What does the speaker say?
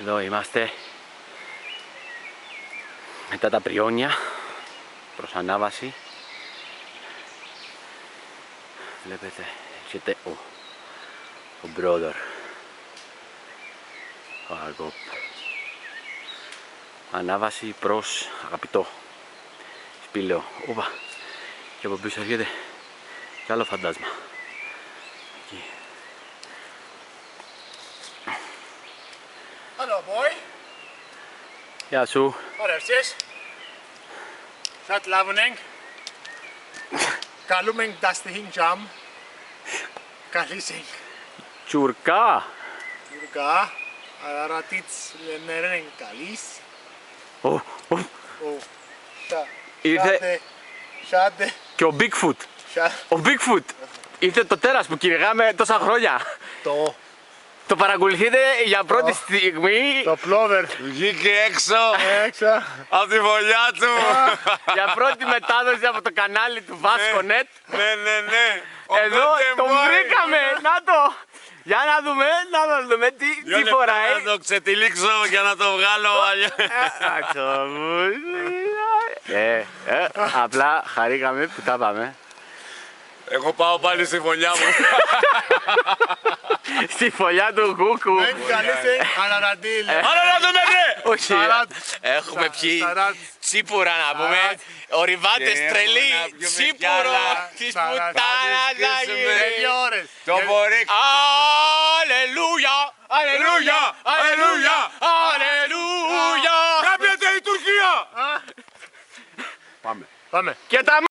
Εδώ είμαστε μετά τα πριόνια προς ανάβαση. Βλέπετε, έρχεται ο brother, ο Αργόπ. Ανάβαση προς αγαπητό σπήλαιο. Οπα. Και από πίσω έρχεται κι άλλο φαντάσμα. Εκεί. Hallo boy. Γεια σου. Wat is dit? Zat lavening. Kaluming das de hing jam. Kalising. Τσουρκά. Urga. Aratits lenering kalis. Oh. Oh. Ήρθε Schade. και ο Bigfoot. Ο Bigfoot. Ήρθε το τέρας που κυνηγάμε τόσα χρόνια. Το παρακολουθείτε για πρώτη στιγμή. Το πλόβερ. Βγήκε έξω από τη φωλιά του. Για πρώτη μετάδοση από το κανάλι του Vasco.net. Ναι. Εδώ τον βρήκαμε. Να το. Για να δούμε τι φοράει. Να το ξετυλίξω για να το βγάλω. Απλά χαρήκαμε που τα πάμε. Εγώ πάω πάλι στη φωλιά μου. Στη φωλιά του Κούκου. Kalising. Anaradil. Άρα να το μέτρε! Όχι. Έχουμε πιει τσίπουρα να πούμε. Ο Ριβάτες τρελή τσίπουρο της πουτάνας να γίνει. Το μπορεί. Αλληλούια, αλληλούια, αλληλούια, αλληλούια. Κάποιος η Τουρκία! Πάμε. Και τα